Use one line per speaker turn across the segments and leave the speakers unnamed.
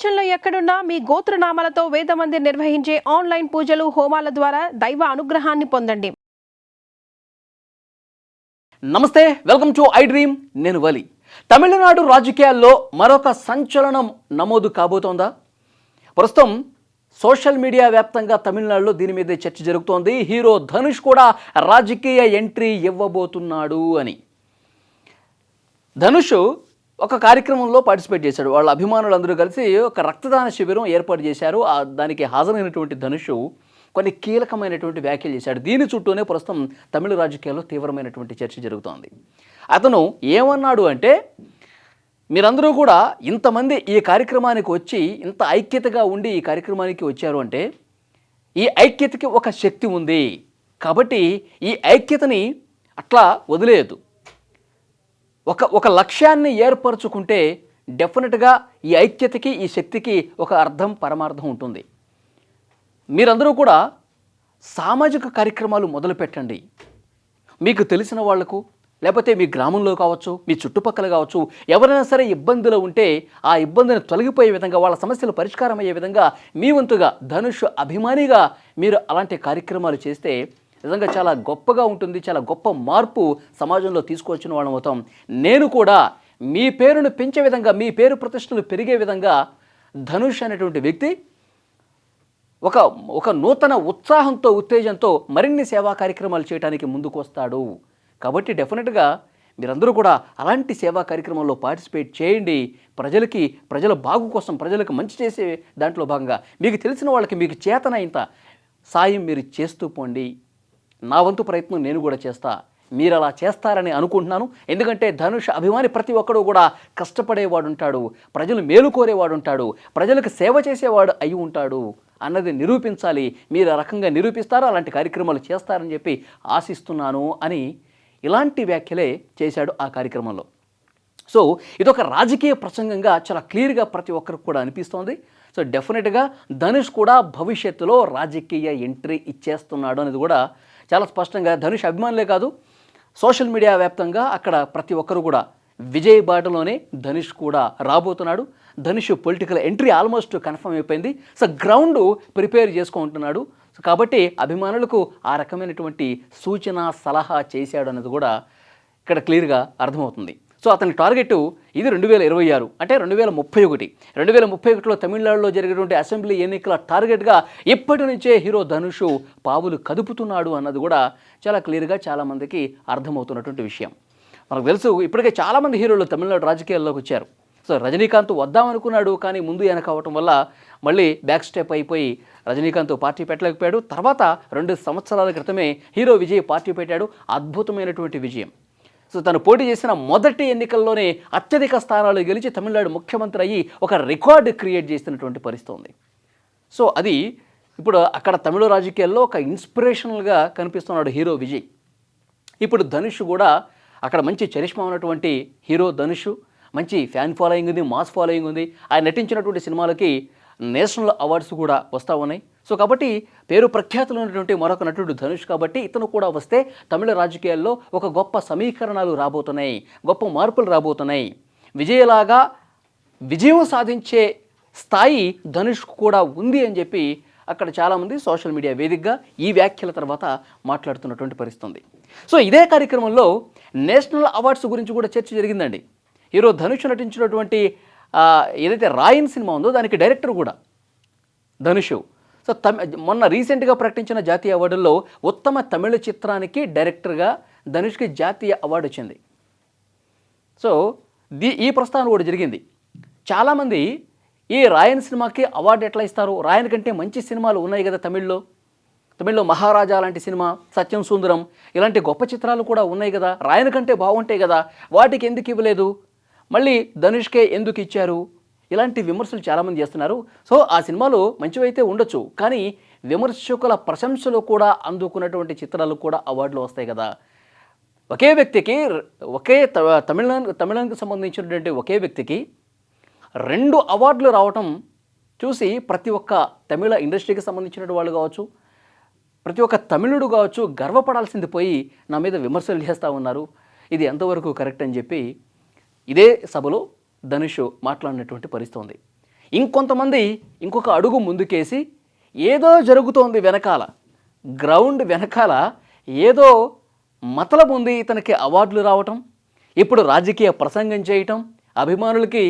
ప్రపంచంలో ఎక్కడున్నా మీ గోత్రనామాలతో వేదమందిర్ నిర్వహించే ఆన్లైన్ పూజలు హోమాల ద్వారా దైవ అనుగ్రహాన్ని పొందండి.
నమస్తే, వెల్కమ్ టు ఐ డ్రీమ్. నేను వలి. తమిళనాడు రాజకీయాల్లో మరొక సంచలనం నమోదు కాబోతోందా? ప్రస్తుతం సోషల్ మీడియా వ్యాప్తంగా తమిళనాడులో దీని మీదే చర్చ జరుగుతోంది. హీరో ధనుష్ కూడా రాజకీయ ఎంట్రీ ఇవ్వబోతున్నాడు అని. ధనుష్ ఒక కార్యక్రమంలో పార్టిసిపేట్ చేశాడు. వాళ్ళ అభిమానులందరూ కలిసి ఒక రక్తదాన శిబిరం ఏర్పాటు చేశారు. దానికి హాజరైనటువంటి ధనుష్ కొన్ని కీలకమైనటువంటి వ్యాఖ్యలు చేశాడు. దీని చుట్టూనే ప్రస్తుతం తమిళ రాజకీయాల్లో తీవ్రమైనటువంటి చర్చ జరుగుతోంది. అతను ఏమన్నాడు అంటే, మీరందరూ కూడా ఇంతమంది ఈ కార్యక్రమానికి వచ్చి ఇంత ఐక్యతగా ఉండి ఈ కార్యక్రమానికి వచ్చారు అంటే ఈ ఐక్యతకి ఒక శక్తి ఉంది. కాబట్టి ఈ ఐక్యతని అట్లా వదిలేయద్దు. ఒక లక్ష్యాన్ని ఏర్పరచుకుంటే డెఫినెట్గా ఈ ఐక్యతకి ఈ శక్తికి ఒక అర్థం పరమార్థం ఉంటుంది. మీరందరూ కూడా సామాజిక కార్యక్రమాలు మొదలుపెట్టండి. మీకు తెలిసిన వాళ్లకు, లేకపోతే మీ గ్రామంలో కావచ్చు, మీ చుట్టుపక్కల కావచ్చు, ఎవరైనా సరే ఇబ్బందులు ఉంటే ఆ ఇబ్బందిని తొలగిపోయే విధంగా, వాళ్ళ సమస్యలు పరిష్కారం అయ్యే విధంగా మీ వంతుగా ధనుష్ అభిమానిగా మీరు అలాంటి కార్యక్రమాలు చేస్తే నిజంగా చాలా గొప్పగా ఉంటుంది. చాలా గొప్ప మార్పు సమాజంలో తీసుకొచ్చిన వాళ్ళం అవుతాం. నేను కూడా మీ పేరును పెంచే విధంగా, మీ పేరు ప్రతిష్టలు పెరిగే విధంగా ధనుష్ అనేటువంటి వ్యక్తి ఒక నూతన ఉత్సాహంతో, ఉత్తేజంతో మరిన్ని సేవా కార్యక్రమాలు చేయడానికి ముందుకు వస్తాడు. కాబట్టి డెఫినెట్గా మీరందరూ కూడా అలాంటి సేవా కార్యక్రమంలో పార్టిసిపేట్ చేయండి. ప్రజల బాగు కోసం, ప్రజలకు మంచి చేసే దాంట్లో భాగంగా మీకు తెలిసిన వాళ్ళకి మీకు చేతనైనంత సాయం మీరు చేస్తూ పోండి. నా వంతు ప్రయత్నం నేను కూడా చేస్తా. మీరు అలా చేస్తారని అనుకుంటున్నాను. ఎందుకంటే ధనుష్ అభిమాని ప్రతి ఒక్కడు కూడా కష్టపడేవాడు ఉంటాడు, ప్రజలు మేలు కోరేవాడు ఉంటాడు, ప్రజలకు సేవ చేసేవాడు అయి ఉంటాడు అన్నది నిరూపించాలి. మీరు ఆ రకంగా నిరూపిస్తారో అలాంటి కార్యక్రమాలు చేస్తారని చెప్పి ఆశిస్తున్నాను అని ఇలాంటి వ్యాఖ్యలే చేశాడు ఆ కార్యక్రమంలో. సో ఇదొక రాజకీయ ప్రసంగంగా చాలా క్లియర్గా ప్రతి ఒక్కరికి కూడా అనిపిస్తోంది. సో డెఫినెట్గా ధనుష్ కూడా భవిష్యత్తులో రాజకీయ ఎంట్రీ ఇచ్చేస్తున్నాడు అనేది కూడా చాలా స్పష్టంగా ధనుష్ అభిమానులే కాదు, సోషల్ మీడియా వ్యాప్తంగా అక్కడ ప్రతి ఒక్కరు కూడా విజయ్ బాటలోనే ధనుష్ కూడా రాబోతున్నాడు. Dhanush political entry almost confirm అయిపోయింది. సో గ్రౌండ్ ప్రిపేర్ చేసుకుంటున్నాడు. సో కాబట్టి అభిమానులకు ఆ రకమైనటువంటి సూచన, సలహా చేశాడు అనేది కూడా ఇక్కడ క్లియర్గా అర్థమవుతుంది. సో అతని టార్గెట్ ఇది 2026, అంటే 2031. 2031లో తమిళనాడులో జరిగేటువంటి అసెంబ్లీ ఎన్నికల టార్గెట్గా ఇప్పటి నుంచే హీరో ధనుష్ పావులు కదుపుతున్నాడు అన్నది కూడా చాలా క్లియర్గా చాలామందికి అర్థమవుతున్నటువంటి విషయం. మనకు తెలుసు, ఇప్పటికే చాలామంది హీరోలు తమిళనాడు రాజకీయాల్లోకి వచ్చారు. సో రజనీకాంత్ వద్దామనుకున్నాడు, కానీ ముందు వెనక అవ్వటం వల్ల మళ్ళీ బ్యాక్ స్టెప్ అయిపోయి రజనీకాంత్ పార్టీ పెట్టలేకపోయాడు. తర్వాత 2 సంవత్సరాల క్రితమే హీరో విజయ్ పార్టీ పెట్టాడు. అద్భుతమైనటువంటి విజయం. సో తను పోటీ చేసిన మొదటి ఎన్నికల్లోనే అత్యధిక స్థానాలు గెలిచి తమిళనాడు ముఖ్యమంత్రి అయ్యి ఒక రికార్డు క్రియేట్ చేసినటువంటి పరిస్థితి ఉంది. సో అది ఇప్పుడు అక్కడ తమిళ రాజకీయాల్లో ఒక ఇన్స్పిరేషనల్గా కనిపిస్తున్నాడు హీరో విజయ్. ఇప్పుడు ధనుష్ కూడా అక్కడ మంచి చరిష్మా ఉన్నటువంటి హీరో ధనుష్, మంచి ఫ్యాన్ ఫాలోయింగ్ ఉంది, మాస్ ఫాలోయింగ్ ఉంది. ఆయన నటించినటువంటి సినిమాలకి నేషనల్ అవార్డ్స్ కూడా వస్తూ ఉన్నాయి. సో కాబట్టి పేరు ప్రఖ్యాతులు ఉన్నటువంటి మరొక నటుడు ధనుష్. కాబట్టి ఇతను కూడా వస్తే తమిళ రాజకీయాల్లో ఒక గొప్ప సమీకరణాలు రాబోతున్నాయి, గొప్ప మార్పులు రాబోతున్నాయి. విజయలాగా విజయం సాధించే స్థాయి ధనుష్కు కూడా ఉంది అని చెప్పి అక్కడ చాలామంది సోషల్ మీడియా వేదికగా ఈ వ్యాఖ్యల తర్వాత మాట్లాడుతున్నటువంటి పరిస్థితి ఉంది. సో ఇదే కార్యక్రమంలో నేషనల్ అవార్డ్స్ గురించి కూడా చర్చ జరిగిందండి. హీరో ధనుష్ నటించినటువంటి ఏదైతే రాయన్ సినిమా ఉందో దానికి డైరెక్టర్ కూడా ధనుష్. సో మొన్న రీసెంట్గా ప్రకటించిన జాతీయ అవార్డుల్లో ఉత్తమ తమిళ చిత్రానికి డైరెక్టర్గా ధనుష్కి జాతీయ అవార్డు వచ్చింది. సో ఈ ప్రస్థానం కూడా జరిగింది. చాలామంది ఈ రాయన్ సినిమాకి అవార్డు ఎట్లా ఇస్తారు, రాయన్ కంటే మంచి సినిమాలు ఉన్నాయి కదా తమిళ్లో మహారాజా లాంటి సినిమా, సత్యం సుందరం ఇలాంటి గొప్ప చిత్రాలు కూడా ఉన్నాయి కదా, రాయన్ కంటే బాగుంటాయి కదా, వాటికి ఎందుకు ఇవ్వలేదు, మళ్ళీ ధనుష్కే ఎందుకు ఇచ్చారు, ఇలాంటి విమర్శలు చాలామంది చేస్తున్నారు. సో ఆ సినిమాలు మంచివైతే ఉండొచ్చు, కానీ విమర్శకుల ప్రశంసలు కూడా అందుకున్నటువంటి చిత్రాలు కూడా అవార్డులు వస్తాయి కదా. ఒకే వ్యక్తికి తమిళనాడుకు సంబంధించినటువంటి ఒకే వ్యక్తికి 2 అవార్డులు రావటం చూసి ప్రతి ఒక్క తమిళ ఇండస్ట్రీకి సంబంధించిన వాళ్ళు కావచ్చు, ప్రతి ఒక్క తమిళుడు కావచ్చు గర్వపడాల్సింది పోయి నా మీద విమర్శలు చేస్తూ ఉన్నారు. ఇది ఎంతవరకు కరెక్ట్ అని చెప్పి ఇదే సభలో ధనుష్ మాట్లాడినటువంటి పరిస్థితి ఉంది. ఇంకొంతమంది ఇంకొక అడుగు ముందుకేసి ఏదో జరుగుతోంది వెనకాల, గ్రౌండ్ వెనకాల ఏదో మతలబు ఉంది, ఇతనికి అవార్డులు రావటం, ఇప్పుడు రాజకీయ ప్రసంగం చేయటం, అభిమానులకి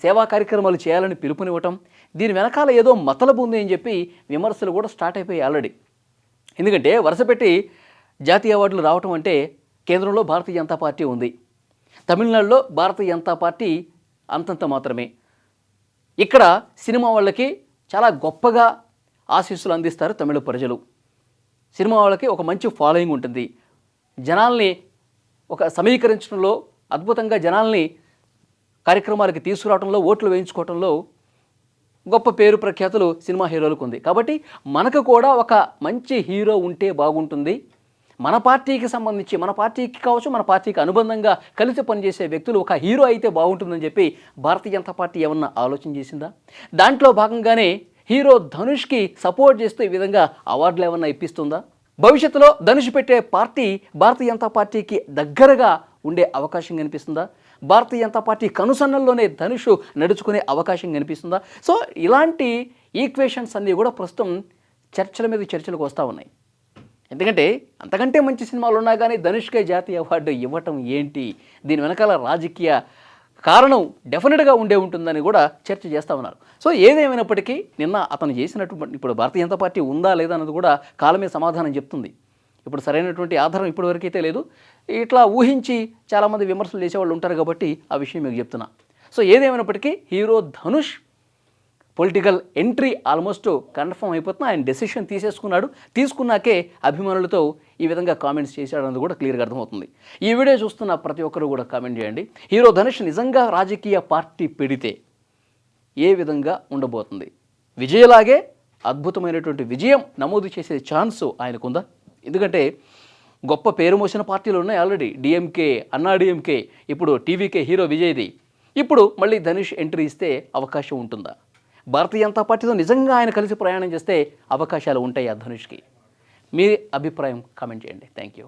సేవా కార్యక్రమాలు చేయాలని పిలుపునివ్వటం, దీని వెనకాల ఏదో మతలబు ఉంది అని చెప్పి విమర్శలు కూడా స్టార్ట్ అయిపోయాయి ఆల్రెడీ. ఎందుకంటే వరుసపెట్టి జాతీయ అవార్డులు రావటం అంటే కేంద్రంలో భారతీయ జనతా పార్టీ ఉంది, తమిళనాడులో భారతీయ జనతా పార్టీ అంతంత మాత్రమే. ఇక్కడ సినిమా వాళ్ళకి చాలా గొప్పగా ఆశీస్సులు అందిస్తారు తమిళ ప్రజలు. సినిమా వాళ్ళకి ఒక మంచి ఫాలోయింగ్ ఉంటుంది, జనాల్ని ఒక సమీకరించడంలో, అద్భుతంగా జనాల్ని కార్యక్రమాలకి తీసుకురావడంలో, ఓట్లు వేయించుకోవడంలో గొప్ప పేరు ప్రఖ్యాతులు సినిమా హీరోలకు ఉంది. కాబట్టి మనకు కూడా ఒక మంచి హీరో ఉంటే బాగుంటుంది, మన పార్టీకి సంబంధించి, మన పార్టీకి కావచ్చు, మన పార్టీకి అనుబంధంగా కలిసి పనిచేసే వ్యక్తులు ఒక హీరో అయితే బాగుంటుందని చెప్పి భారతీయ జనతా పార్టీ ఏమన్నా ఆలోచన చేసిందా? దాంట్లో భాగంగానే హీరో ధనుష్కి సపోర్ట్ చేస్తూ ఈ విధంగా అవార్డులు ఏమన్నా ఇప్పిస్తుందా? భవిష్యత్తులో ధనుష్ పెట్టే పార్టీ భారతీయ జనతా పార్టీకి దగ్గరగా ఉండే అవకాశం కనిపిస్తుందా? భారతీయ జనతా పార్టీ కనుసన్నల్లోనే ధనుష్ నడుచుకునే అవకాశం కనిపిస్తుందా? సో ఇలాంటి ఈక్వేషన్స్ అన్నీ కూడా ప్రస్తుతం చర్చల మీద చర్చలకు వస్తూ ఉన్నాయి. ఎందుకంటే అంతకంటే మంచి సినిమాలు ఉన్నా కానీ ధనుష్కే జాతీయ అవార్డు ఇవ్వటం ఏంటి? దీని వెనకాల రాజకీయ కారణం డెఫినెట్గా ఉండే ఉంటుందని కూడా చర్చ చేస్తూ ఉన్నారు. సో ఏదేమైనప్పటికీ నిన్న అతను చేసినటువంటి, ఇప్పుడు భారతీయ జనతా పార్టీ ఉందా లేదా అన్నది కూడా కాలమే సమాధానం చెప్తుంది. ఇప్పుడు సరైనటువంటి ఆధారం ఇప్పటివరకు అయితే లేదు. ఇట్లా ఊహించి చాలామంది విమర్శలు చేసేవాళ్ళు ఉంటారు కాబట్టి ఆ విషయం మీకు చెప్తున్నా. సో ఏదేమైనప్పటికీ hero Dhanush political entry almost confirm అయిపోతున్నా. ఆయన డెసిషన్ తీసుకున్నాకే అభిమానులతో ఈ విధంగా కామెంట్స్ చేశాడన్నది కూడా క్లియర్గా అర్థమవుతుంది. ఈ వీడియో చూస్తున్న ప్రతి ఒక్కరు కూడా కామెంట్ చేయండి. హీరో ధనుష్ నిజంగా రాజకీయ పార్టీ పెడితే ఏ విధంగా ఉండబోతుంది? విజయలాగే అద్భుతమైనటువంటి విజయం నమోదు చేసే ఛాన్స్ ఆయనకుందా? ఎందుకంటే గొప్ప పేరు మోసిన పార్టీలు ఉన్నాయి ఆల్రెడీ. డిఎంకే, అన్నా డిఎంకే, ఇప్పుడు టీవీకే హీరో విజయ్ది. ఇప్పుడు మళ్ళీ ధనుష్ ఎంట్రీ ఇస్తే అవకాశం ఉంటుందా? భారతీయ జనతా పార్టీతో నిజంగా ఆయన కలిసి ప్రయాణం చేస్తే అవకాశాలు ఉంటాయి ఆ ధనుష్కి. మీ అభిప్రాయం కామెంట్ చేయండి. Thank you.